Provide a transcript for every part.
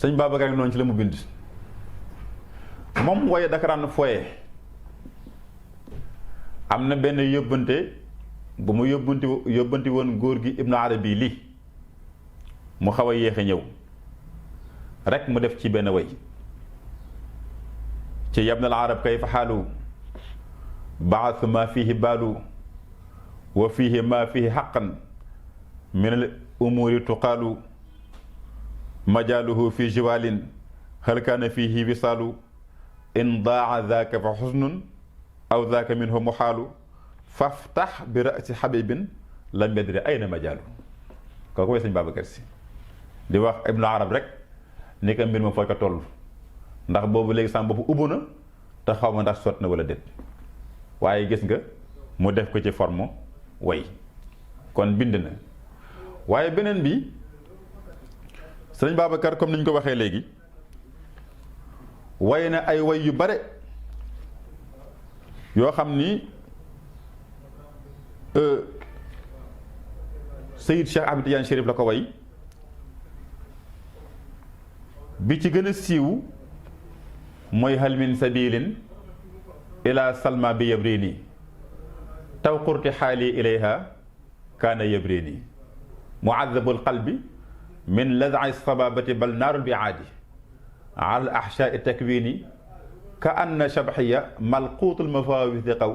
sëñ Babacar noonu ci la mu bind moom waaye daka daan foye am na benn yóbbante bu mu yóbbanti woon góor gi Ibnu Arabi lii mu xaw a yéex a ñëw rek mu def ci benn way ci yabna al arab kayfa xaalu baasu ma fihi baalu wa fihi ma fihi xaqan min al umuri tuqaalu majaaluhu fi jiwaalin hal kaana fihi wisaalu in daa daaka fa xusnun aw daaka minhu muxaalu faftax bi rasi xabibin lam yadri ayna majaalu kooku way sëñ Babacar Si di wax Ibnu Arab rek ni ko mbir ma foo ko toll ndax boobu léegi sama bopp ubbu na te xaw ma ndax sot na wala déet waaye gis nga mu def ko ci forme way kon bind na waaye beneen bi sëñ Babacar comme ni ñu ko waxee léegi way na ay way yu bare yoo xam ni Seyid Cheikh Ahmed Tidiane Chérif la ko way bi ci gën a siiw mooy hal min sabilin ila salma bi yabrini taw qurti xaali ilayha kaana yabrini muadabul qalbi min lazai sababati bal naarul bi aadi al ahshaai takwini ka anna shabxiya malquutul mafawisi qaw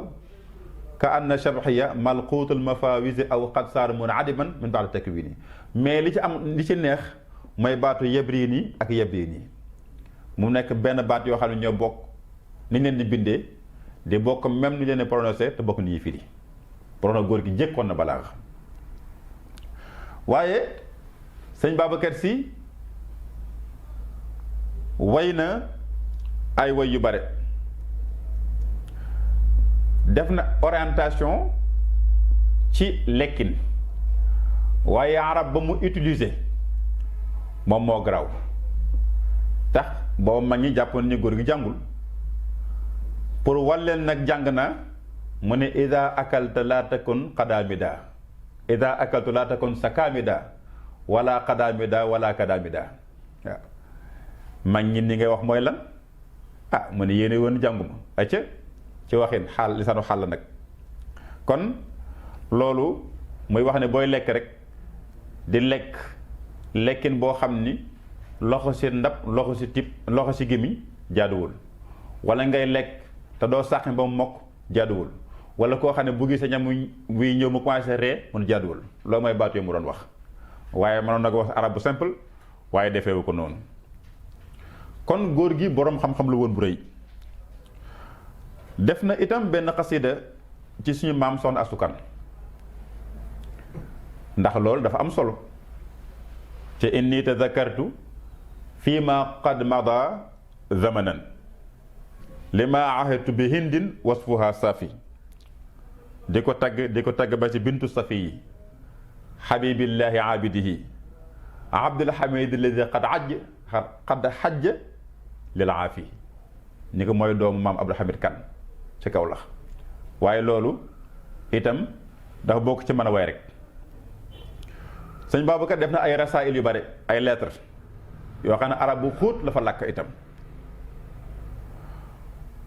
ka anna shabxiya malquutul mafawisi aw qad saar munadiman min baad takwini mais li ci neex mooy baatu yabrini ak yabrini mu nekk benn baat yoo xam ne ñoo bokk ni leen di bindee di bokk même ni leen di prononcé te bokk ni ñuy firi prono góor gi njëkkoon na balaa nga waaye sëñ Babacar Si way na ay way yu bare def na orientation ci lekkin waaye arab ba mu utiliser moom moo garaaw tax booba mag ñi jàppoon ni góor gi jàngul pour walleen nag jàng na mu ne ida akalta laa takun qadaamida ida akaltu laa takun sakaamida wala qadaamida wala kadaamida waaw mag ñi ni ngay wax mooy lan mu ne yéene woon jànguma acca ci waxin xaal lisaanu xaal la nag kon loolu muy wax ne booy lekk rek di lekk lekkin boo xam ni loxo si ndab loxo si tib loxo si gémmiñ jaaduwul wala ngay lekk te doo sàqi ba mu mokk jaaduwul wala koo xam ne bu gisee ñam wuy ñëw mu commencé ree mun jaaduwul loolu mooy baatu yi mu doon wax waaye mënoon na ko wax arab bu simple waaye defeewu ko noonu kon góor gi boroom xam-xam la woon bu rëy def na itam benn xasida ci suñu maam Soxna Astu Kan ndax loolu dafa am solo te inni tazakartu fii ma qad mada zamanan li ma ahadtu bi hindin wasfuha safi di ko tagg ba ci bintu safi yi xabibillahi abidihi abdulhamid alladi qad xajja lil aafi ni ko mooy doomu maam Abdul Hamid Kan ci kaw la waaye loolu itam dafa bokk ci mën a way rek sëñ Babacar def na ay rasail yu bare ay lettres yoo xam ne arab bu xóot la fa làkk itam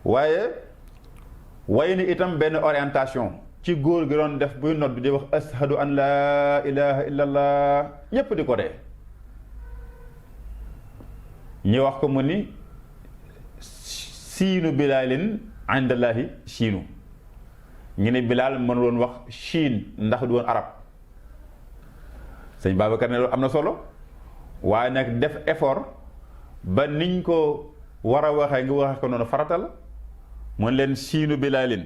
waaye way ni itam benn orientation ci góor gi doon def buy nodd di wax ashadu an laa ilaha illa allah ñépp di ko dee ñi wax ko mu ni siinu bilaalin indallahi siinu ñu ne bilaal mënu doon wax Chine ndax du woon arab sëñ Babacar ne loolu am na solo waaye nag def effort ba niñ ko war a waxee nga waxee ko noonu faratal mën leen siinu bilaalin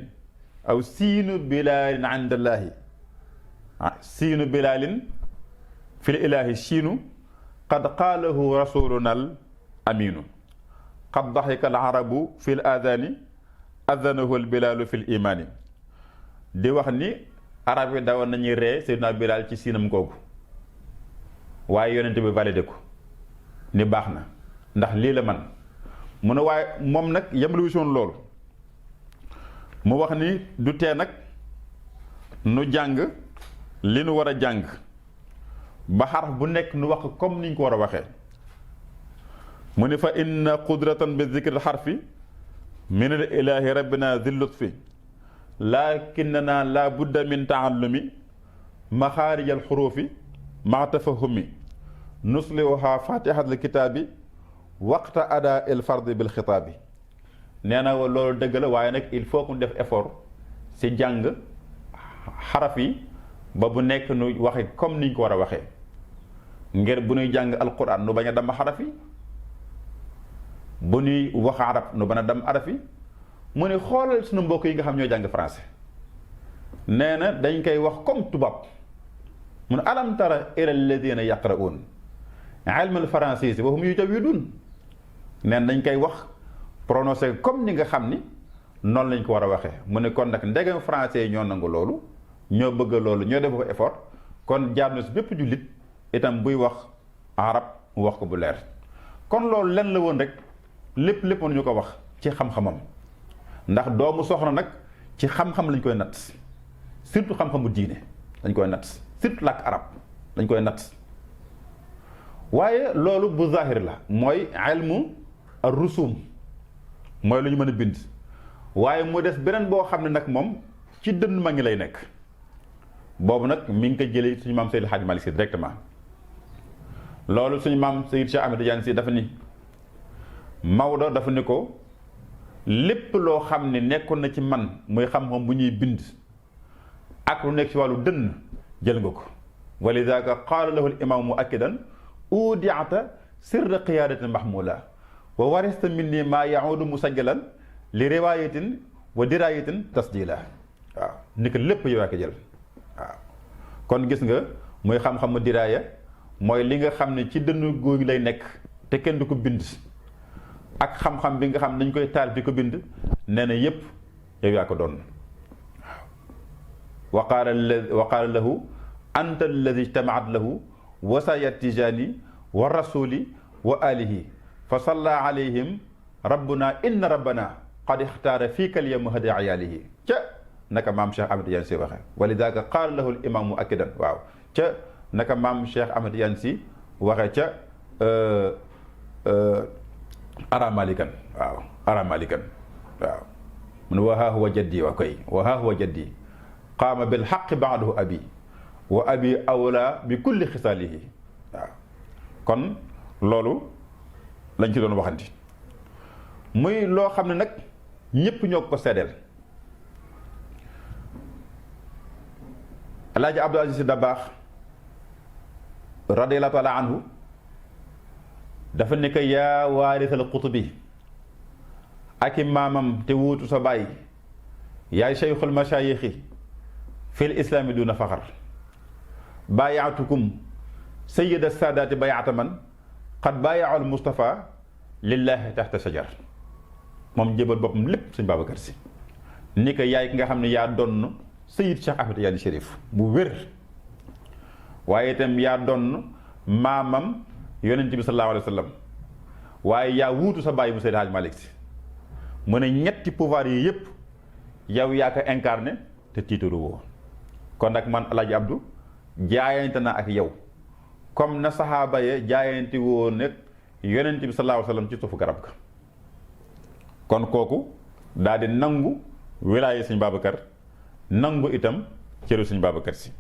aw siinu bilaalin indallahi siinu bilaalin fil ilaahi siinu qad qaalahu rasuluna al aminu qad daxika al arabu fil aadaani adanahu al bilaalu fil imaani di wax ni arab yi dawoon nañuy ree Seydina Bilaal ci siinam googu waaye yonente bi validé ko ni baax na ndax lii la man mu ne waaye moom nag yemluwu soon loolu mu wax ni du tee nag nu jàng li nu war a jàng ba xaraf bu nekk nu wax comme ni ñu ko war a waxee mu ni fa inna qudratan bi zikri xarfi min al ilahi rabbina dhi lutfi lakinnana la budda min taallumi maxaarij al xurufi ma tafahumi nusliha fatihat al kitaabi waqta ada il fardi bil xitaabi. nee na loolu dëgg la waaye nag il faut que ñu def effort si jàng xaraf yi ba bu nekk nu waxe comme niñ ko war a waxee ngir bu ñuy jàng alquran nu bañ a damm xaraf yi, bu ñuy wax arab nu bañ a damm araf yi. mu ne xoolal suñu mbokk yi nga xam ñoo jàng français nee na dañ koy wax comme tubaab. mu ne alam tara ila alladina yaqra'un ilm al français wa hum yujawidun. neen dañ koy wax prononcé comme ni nga xam ni noonu lañ ko war a waxee. mu ne kon nag ndegem français yi ñoo nangu loolu, ñoo bëgg loolu, ñoo def ko effort, kon jaar na si bépp jullit itam buy wax arab mu wax ko bu leer. kon loolu lenn la woon rek lépp ñu ko wax ci xam-xamam, ndax doomu soxna nag ci xam-xam lañ koy natt, surtout xam-xamu diine dañ koy natt, surtout làkk arab dañ koy natt. waaye loolu bu zahir la, mooy ilmu ar-rusum, mooy lu ñu mën a bind. waaye mu des beneen boo xam ne nag moom ci dënn ma ngi lay nekk. boobu nag mi ngi ko jëlee suñu maam Seydil Hadji Malick Sy directement. loolu suñu maam Seydil Cheikh Ahmed Tidiane Sy dafa ni Maodo dafa ni ko lépp loo xam ne nekkoon na ci man muy xam-xam bu ñuy bind ak lu nekk ci wàllu dënn jël nga ko. wa lidaka qaala lahu al imam muakkidan udiata sirra qiyadatin mahmula wa warista minni maa yaudu musajjalan li riwayatin wa dirayatin tasjila. waaw ni ko lépp yow yaa ko jël. waaw kon gis nga muy xam-xamu diraaya mooy li nga xam ne ci dënnu góor gi lay nekk te kenn du ko bind, ak xam-xam bi nga xam ne dañ koy taal di ko bind, nee na yépp yow yaa ko doon. wa qaala lahu anta alladi ijtamaat lahu wasaya tijaani wa rasuli wa alihi fa salla alayhim rabbuna inna rabbana qad ixtaara fiika alyawma hadi ayaalihi. ca naka maam Cheikh Ahmed Tidiane Sy waxe wa lidaka qaala lahu al imam muakkidan. waaw ca naka maam Cheikh Ahmed Tidiane Sy waxe ca ara malikan. waaw ara malikan. waaw mun wa haa huwa jaddi wa koy wa haa huwa jaddi qaama bil haqqi ba'dahu abi wa abi awla bi kulli xisaalihi. waaw kon loolu lañ ci doon waxanti muy loo xam ne nag ñépp ñoo ko seddeel. Alaaji Abdou Aziz Sy Dabakh radiyallahu taala anhu dafa nekk yaa waarisal xutubi ak i maamam te wuutu sa baay yaay cheikhul mashayixi fil islaami duna faxar baayaatukum sayyida saadaati bayaata man qad baayaul Mustafa lillahi taxta shajar. moom jébal boppam lépp Sëñ Babacar Sy ni ko yaay ki nga xam ne yaa donn Sayyid Cheikh Ahmed Tidiane Chérif bu wér, waaye itam yaa donn maamam yonent bi sallallahu alayhi wa sallam, waaye yaa wuutu sa baay bu Seydi Hadji Malick Sy. mu ne ñetti pouvoir yi yépp yow yaa ko incarné te tiitaru woo. kon nag man Alaaji Abdou jaayante na ak yow comme na saxaaba ye jaayante woo nag yonent bi sallallahu alayhi wa sallam ci suufu garab ga. kon kooku daal di nangu wilaaye Sëñ Babacar, nangu itam cëru Sëñ Babacar Sy.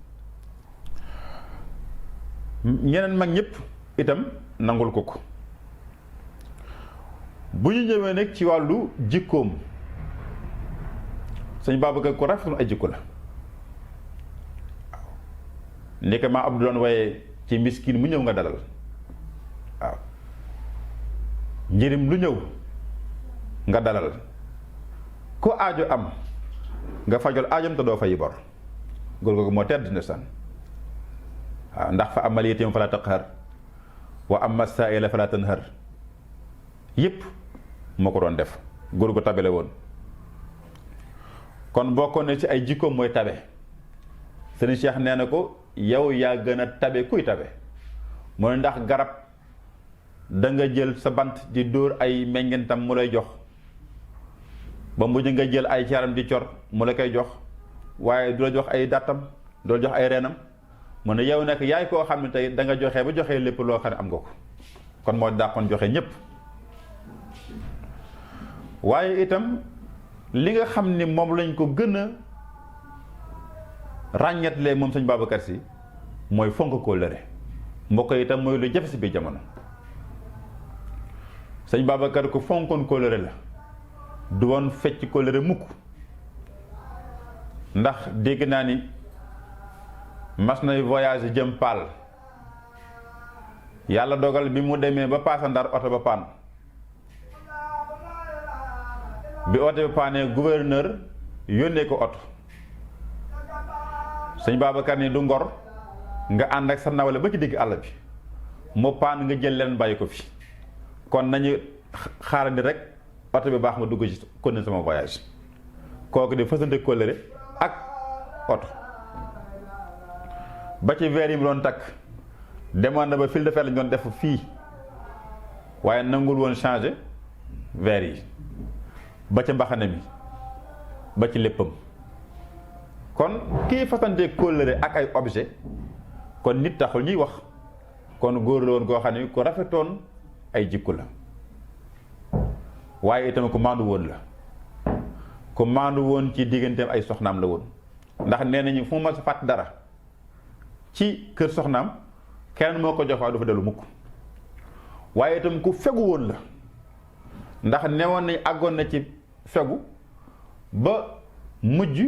ñeneen mag ñëpp itam nangul ko ko. bu ñu ñëwee nag ci wàllu jikkoom, Sëñ Babacar ko rafetlu ay jikko la. waaw ni ko maa Abdou doon waaye ci miskin mu ñëw nga dalal. waaw njërim lu ñëw nga dalal, ko aajo am nga fajol aajam te doo fayi bor. góor googu moo tedd ndeysaan. waaw ndax fa amal yatiim falaa taqhar wa amma saa'ila falaa tanhar yépp moo ko doon def. góor gu tabe la woon. kon bokkoon na ci ay jikkoom mooy tabe. Sëriñ Cheikh nee na ko yow yaa gën a tabe kuy tabe. mu ne ndax garab da nga jël sa bant di dóor ay meññentam mu lay jox, ba mujj nga jël ay caram di cor mu la koy jox, waaye du la jox ay dàttam, du la jox ay reenam. mu ne yow nag yaay koo xam ne tey da nga joxe ba joxe lépp loo xam ne am nga ko. kon moo dàqoon joxe ñépp. waaye itam li nga xam ni moom lañ ko gën a ràññetlee moom sëñ Babacar Sy mooy fonk kóllëre mbokk itam mooy lu jafe si biir jamono. sëñ Babacar ku fonkoon kóllëre la du woon fecc kóllëre mukk, ndax dégg naa ni mas nay voyage jëm Paal, yàlla dogal bi mu demee ba paasa Ndar oto ba paan. bi oto ba paanee gouverneur yónnee ko oto. sëñ Babacar ni du ngor nga ànd ak sa nawle ba ci digg àll bi mu paan nga jël leen bàyyi ko fi, kon nañu xaarandi rek oto bi baax ma dugg ci continuer sama voyage. kooku di fasante kóllëre ak oto ba ci verre yi mu doon takk demoon na ba fil de fer lañ doon def fii waaye nangul woon changer verre yi, ba ca mbaxane mi ba ci léppam. kon kii fasante kóllëre ak ay objet kon nit taxul ñuy wax, kon góor la woon goo xam ne ku rafetoon ay jikko la, waaye itam ku maandu woon la, ku maandu woon ci digganteem ay soxnaam la woon. ndax nee nañu fu mu ma sa fàtt dara ci kër soxnaam kenn moo ko jox waaye du fa dellu mukk. waaye itam ku fegu woon la, ndax newoon nañ àggoon na ci fegu ba mujj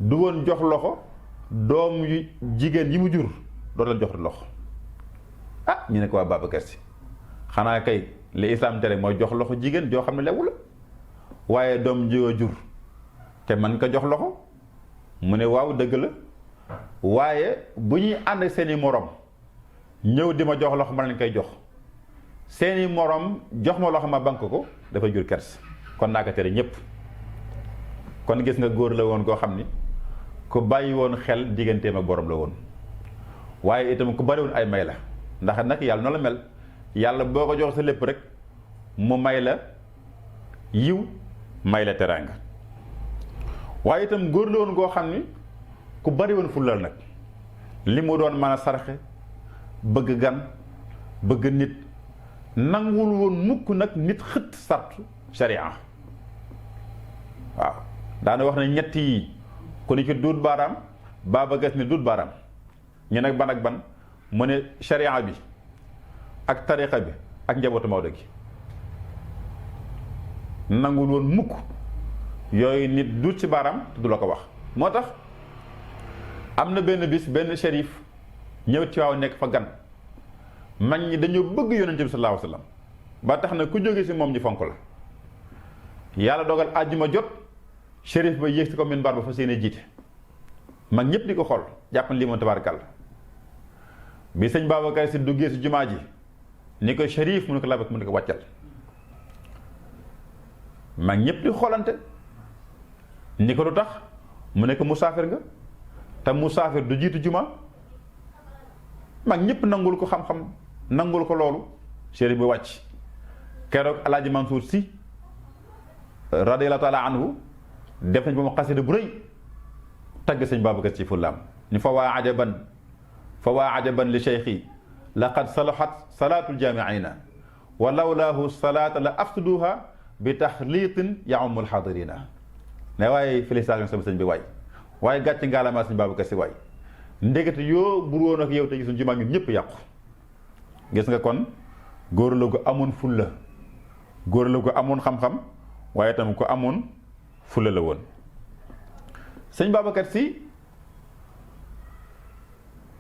du woon jox loxo doom yu jigéen yi mu jur doo leen jox loxo. ah ñu ne ko waa Babacar Sy xanaa kay li islam tere mooy jox loxo jigéen joo xam ne lewu la, waaye doom joo jur te man ko jox loxo. mu ne waaw dëgg la, waaye bu ñuy ànd seeni morom ñëw di ma jox loxo ma leen koy jox, seeni morom jox ma loxo ma bank ko dafa jur kers, kon naa ko tere ñépp. kon gis nga góor la woon koo xam ni ku bàyyi woon xel digganteem ak borom la woon, waaye itam ku bari woon ay may la, ndax nag yàlla noonu la mel. yàlla boo ko jox sa lépp rek mu may la yiw may la teraanga. waaye itam góor la woon goo xam ni ku bari woon fulal nag, li mu doon mën a sarxe, bëgg gan, bëgg nit, nangul woon mukk nag nit xët sartu sharia. waaw daana wax ne ñett yi ku ni ci duut baaraam Babacar Sy ni duut baaraam. ñu nag ban ak ban mu ne sharia bi ak tariqa bi ak njabootu Maodo gi, nangul woon mukk yooyu nit duut ci baaraam te du la ko wax. moo tax am na benn bis benn shérif ñëw ci waaw nekk fa gan, mag ñi dañoo bëgg yonent bi sallallahu alayhi wa sallam ba tax na ku jóge si moom ñu fonk la. yàlla dogal àjjuma jot shérif ba yéeg si ko minbar ba fa seen jiite, mag ñëpp di ko xool jàpp na lii moom tabaarkalla. bi sëñ Babacar Sy duggee si jumaa ji ni ko shérif mu ne ko labak mu ne ko wàccal, mag ñëpp di xoolante. ni ko lu tax mu nekk musaafir nga te musaafir du jiitu juma, mag ñëpp nangul ko xam-xam, nangul ko loolu. shérif bi wàcc keroog Alaaji Mansour Sy radiyallahu taala anhu def nañ ba mu xasida bu rëy tagg sëñ Babacar Sy fullaam ni fa waa ajaban li cheikhi laqad salahat salaatul jaamiina wa lawlaahu salaata la afsaduha bi taxliitin yaumul xaadirina. ne waaye félicitation sama sëñ bi waay, waaye gàcce ngaalamaa sëñ Babacar Sy waay, ndegete yoo bur woon ak yow te suñ jumaa ñun ñëpp yàqu. gis nga kon góor la gu amoon fulla, góor la gu amoon xam-xam, waaye tam ko amoon fulla la woon. sëñ Babacar Sy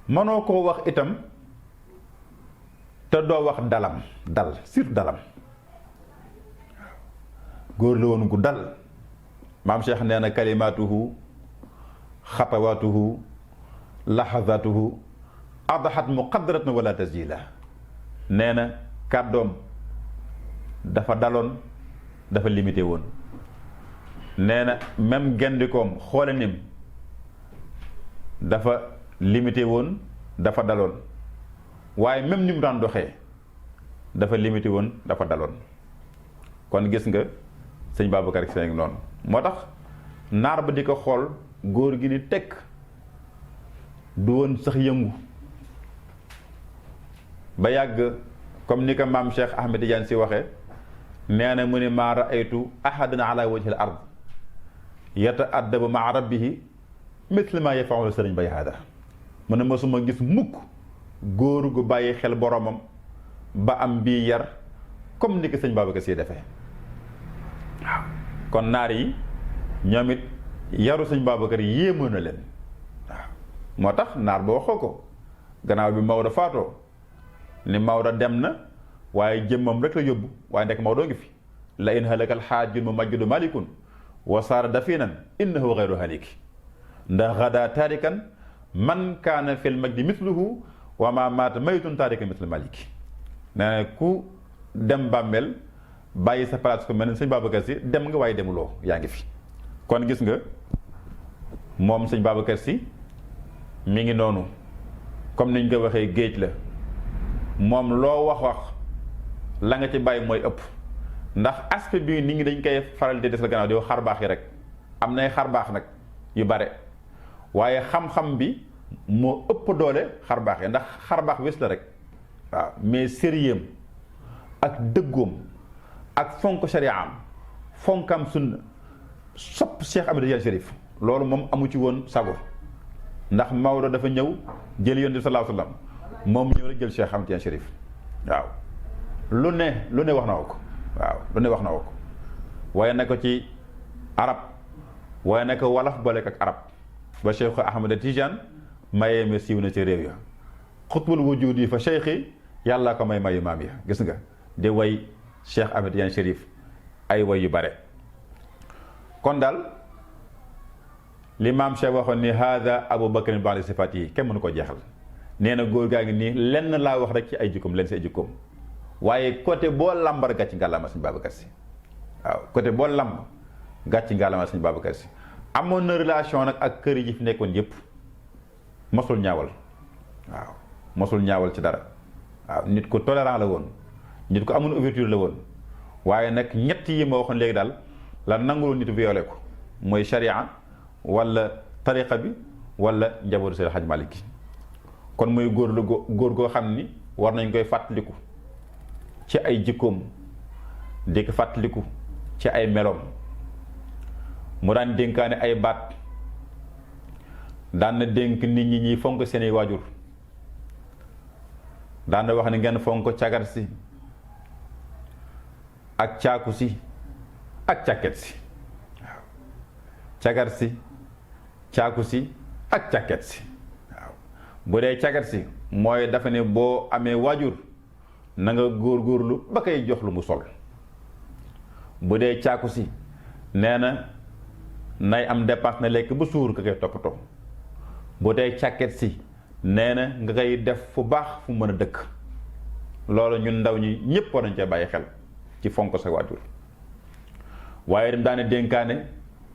mënoo koo wax itam te doo wax dalam, dal surtout dalam. góor la woon gu dal. maam Cheikh nee na kalimaatuhu xatawaatuhu laxazaatuhu adaxat muqaddaratna wala tasjila. nee na kàddoom dafa daloon, dafa limité woon. nee na même gendikoom xoole nim dafa limité woon, dafa daloon. waaye même ni mu daan doxee dafa limité woon, dafa daloon. kon gis nga sëñ Babacar Sy noonu. moo tax naar ba di ko xool góor gi ni tekk, du woon sax yëngu ba yàgg, comme ni ko maam Cheikh Ahmed Tidiane Sy waxee nee na mu ne maa raaytu ahadan ala wajhi al ard yataaddabu maa rabbihi misle ma yafaulu sëriñ bay haada mu ne mësuma gis mukk góor gu bàyyi xel boromam ba am bii yar comme ni ko sëñ Babacar Sy defee waaw kon naar yi ñoom it yaru sëñ Babacar yéemoon na leen waaw moo tax naar ba waxoo ko gannaaw bi Maodo faatoo ni Maodo dem na waaye jëmmam rek la yóbbu waaye nekk Maodo ngi fi la in halakal xaajun mu majjudu malikun wa saara dafinan innahu xayru haliki ndax gada taarikan man kaana fil majdi misluhu wa ma maata maytun taarikan mislu maliki nee na ku dem bàmmeel bàyyi sa place ko mel ne sëñ Babacar Sy dem nga waaye demuloo yaa ngi fi kon gis nga moom sëñ Babacar Sy mi ngi noonu comme niñ ko waxee géej la moom loo wax la nga ci bàyyi mooy ëpp ndax aspect bi nit ñi dañ koy faral di des la gannaaw di xar baax yi rek am nay xar baax nag yu bare waaye xam-xam bi moo ëpp doole xar baax yi ndax xar baax wés la rek waaw mais sérieux ak dëggoom ak fonk shariaam fonkam sunna sopp Cheikh Ahmed Tidiane Chérif loolu moom amu ci woon sago ndax Maodo dafa ñëw jël Yonent bi sallallahu alayhi wa sallam moom ñëw rek jël Cheikh Ahmed Tidiane Chérif waaw lu ne wax na ko waaw lu ne wax na ko waaye na ko ci arab waaye na ko wolof boole ak arab ba Cheikh Ahmed Tidiane mayee ma siiw na ci réew ya xutbul wujudi fa cheikhi yàlla ko may mayu maam ya gis nga di way Cheikh Ahmed Tidiane Chérif ay way yu bare kon daal li maam Cheikh waxoon ni hada Abu Bakr ba'da sifaat yi kenn mënu ko jeexal nee na góor gaa ngi nii lenn laa wax rek ci ay jikkoom lenn si ay jikkoom waaye côté boo lambar gàcc ngàllama sëñ Babacar Sy waaw côté boo lamb gàcc ngàllama sëñ Babacar Sy amoon na relation nag ak kër yi fi nekkoon yépp mosul ñaawal waaw mosul ñaawal ci dara waaw nit ko tolérant la woon nit ko amoon ouverture la woon waaye nag ñett yi ma waxoon léegi daal la nangul nit violé ko mooy sharia wala tariqa bi wala njabootu Seydi Hadj Malick kon muy góor goo xam ni war nañ koy fàttaliku ci ay jikkoom di ko fàttaliku ci ay meloom mu daan dénkaane ay baat daan na dénk nit ñi ñuy fonk seeni waajur daan na wax ne ngeen fonk cagar si ak caaku si ak càkket si waaw cagar si caaku si ak càkket si waaw bu dee cagar si mooy dafa ne boo amee waajur na nga góorgóorlu ba koy jox lu mu sol bu dee caaku si nee na nay am dépense na lekk ba suur ka koy toppatoo bu dee càkket si nee na nga koy def fu baax fu mën a dëkk loolu ñun ndaw ñi ñépp war nañ cee bàyyi xel ci fonk sa waajur waaye dem daane dénkaane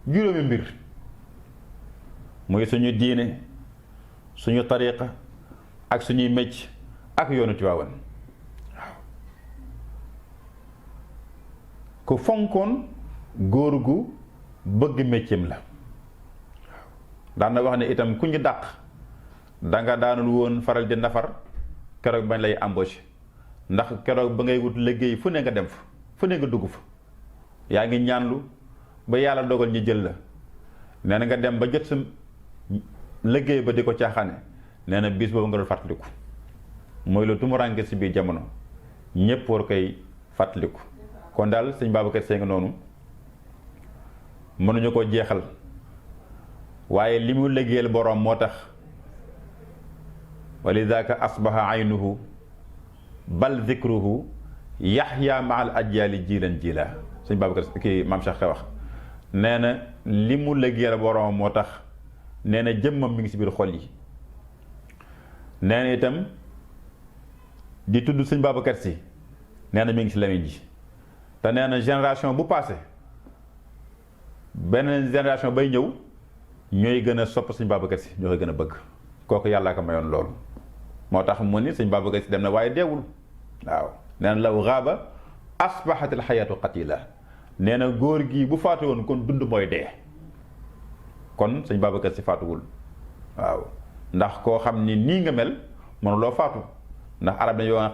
juróomi mbir muy suñu diine suñu tariqa ak suñuy mecc ak yoonu Tiwaawan waaw ku fonkoon góor gu bëgg méccam la waaw daan na wax ne itam ku ñu dàq danga daanul woon faral di nafar keroog bañ lay embauché ndax keroog ba ngay wut liggéey fu ne nga dem fa fu ne nga dugg fa yaa ngi ñaanlu ba yàlla dogal ñi jël la nee na nga dem ba jot sa liggéey ba di ko caaxaane nee na bis boobu nga doon fàttaliku mooy lu tumuraanke si biir jamono ñépp war koy fàttaliku kon daal sëñ Babacar Sy nga noonu mënuñu ko jeexal waaye li mu liggéeyal boroom moo tax wa lidaaka asbaha aynuhu bal zikruhu yaxya ma al ajyaali jiilan jiila sëñ Babacar kii maam Cheikh wax nee na li mu liggéeyal boroom moo tax nee na jëmmam mi ngi si biir xol yi nee na itam di tudd sëñ Babacar Sy nee na mi ngi si lamiñ ji te nee na génération bu passé beneen génération bay ñëw ñooy gën a sopp sëñ Babacar Sy ñoo koy gën a bëgg kooku yàllaa ko mayoon loolu moo tax mu ni sëñ Babacar Sy dem na waaye deewul waaw nee na law gaaba asbahat al xayaatu qatila nee na góor gi bu faatu woon kon dund mooy dee kon sëñ Babacar Sy faatuwul waaw ndax koo xam ni nii nga mel mënuloo faatu ndax arab dañu wax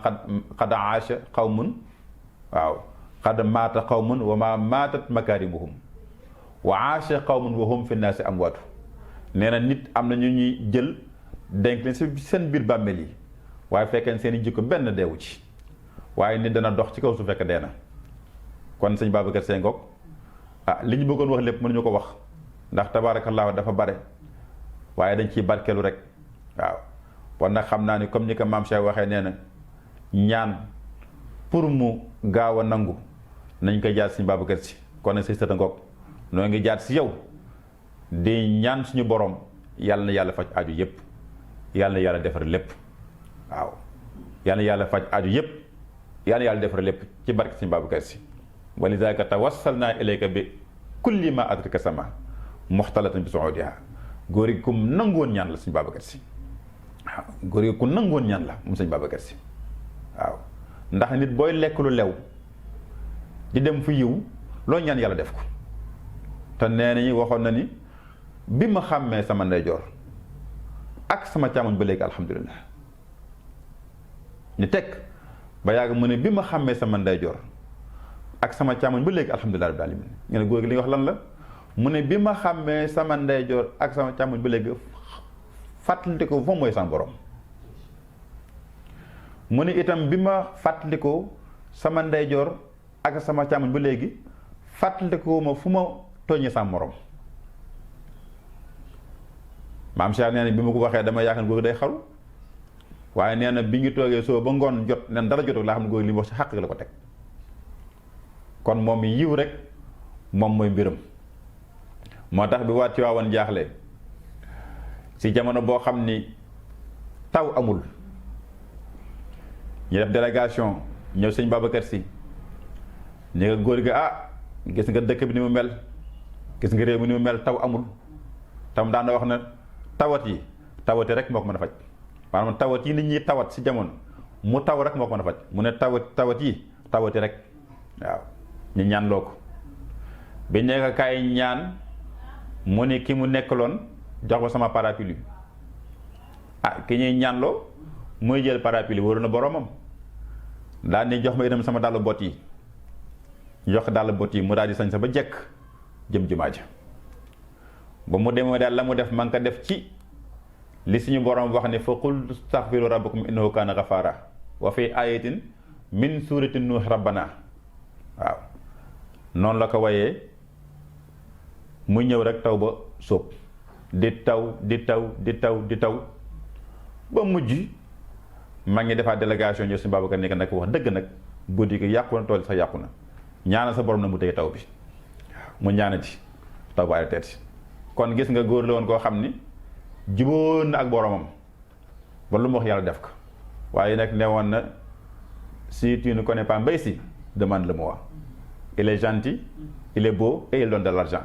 xad aasha qawmun waaw qad maata qawmun wa ma maatat makaarimuhum wa aasha qawmun wa hum fi naasi amwaatu. nee na nit am na ñu ñuy jël denk leen si seen biir bàmmeel yi waaye fekkee seen i jikko benn deewu ci, waaye nit dana dox ci kaw su fekk dee na. kon sëñ Babacar Sy ngoog li ñu bëggoon wax lépp mënuñu ko wax ndax tabaarakallaahu dafa bare, waaye dañ ciy barkeelu rek. waaw kon nag xam naa ni comme ni ko maam Cheikh waxee, nee na ñaan pour mu gaaw a nangu nañ koy jaar sëñ Babacar Sy. kon nag say sët a ngoog noo ngi jaar si yow di ñaan suñu borom yàlla na yàlla faj aju yépp, yàlla na yàlla defar lépp. waaw yàlla na yàlla faj aju yépp, yàlla na yàlla defar lépp ci barke sëñ Babacar Sy. wa lizaaka tawassalnaa ilayka bi kulli ma adraka sama muxtalatan bi suudiha. góor gi ku nangoon ñaan la sëñ Babacar Sy. waaw góor gi ku nangoon ñaan la moom sëñ Babacar Sy. waaw ndax nit booy lekk lu lew di dem fu yiw loo ñaan yàlla def ko. te nee nañu waxoon na ni bi ma xàmmee sama ndeyjoor ak sama càmmoñ ba léegi alhamdulilah. ñu teg ba yàgg mu ne bi ma xàmmee sama ndeyjoor ak sama càmmoñ ba léegi alhamdulilah rabbil alamin. nga ne góor gi li nga wax lan la? mu ne bi ma xàmmee sama ndeyjoor ak sama càmmoñ ba léegi fàttaliku fa mooy sama borom. mu ne itam bi ma fàttaliku sama ndeyjoor ak sama càmmoñ ba léegi fàttaliku ma fu ma tooñee sama morom. maam Cheikh nee na bi ma ko waxee dama yaakaar góor day xaru, waaye nee na bi ñu toogee soo ba ngoon jot nen dara jotul laa xam ne góor li mu wax ci xàq la ko teg. kon moom yiw rek moom mooy mbiram. moo tax bi waa Tiwaawan jaaxle si jamono boo xam ni taw amul, ñu def délégation ñëw sëñ Babacar Sy ni nga góor gi gis nga dëkk bi ni mu mel, gis nga réew mi ni mu mel, taw amul. tam daan na wax na tawati rek moo ko mën a faj. maanaam tawat yi nit ñi tawat si jamono mu taw rek moo ko mën a faj. mu ne tawat yi tawati rek. waaw ñu ñaan loo ko bi nekk kaay ñaan mu ne ki mu nekkaloon jox ko sama parapluie. ki ñuy ñaanloo mooy jël parapluie wóoru na boromam. daal ni jox ma itam sama dàll bot yi, jox dàll bot yi mu daal di sañ sa ba jekk jëm jumaa ja. ba mu demee daal la mu def man ko def ci li suñu borom wax ne fa qul astaghfiru rabbakum innahu kaana ghafaara wa fi ayatin min surati nuux rabbana. waaw noonu la ko wayee mu ñëw rek taw ba sóob di taw di taw di taw di taw ba mujj maa ngi defaat délégation ñëw suñu Babacar nekk nag wax dëgg nag buddi ko yàqu na tool sax yàqu na ñaana sa borom na mu téye taw bi. mu ñaana ci taw ba arrêté. kon gis nga góor la woon koo xam ni juboon na ak boromam ba lu mu wax yàlla def ko. waaye nag ne woon na si tu ne connais pas Mbaye Sy demande-le-moi. il est gentil, il est beau et il donne de l'argent.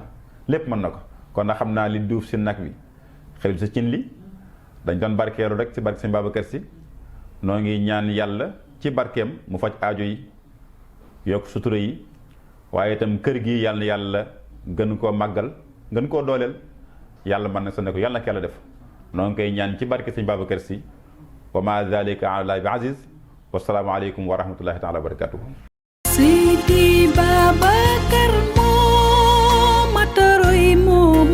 lépp mën na ko. kon nag xam naa li duuf si nag wi xëy sa cin li dañ doon barkeelu rek ci barke sëñ Babacar Sy. noo ngi ñaan yàlla ci barkeem mu faj aajo yi yokk sutura yi, waaye itam kër gi yàlla na yàlla gën koo màggal gën koo dooleel. yàlla mën na sa ne ko yàlla na ko yàlla def. noo ngi koy ñaan ci barke sëñ Babacar Sy. wa ma zalika ala bi aziz. wasalaamu aleykum wa rahmatullahi taala wa barakatuhu. Seydi Babacar moo mataroy moo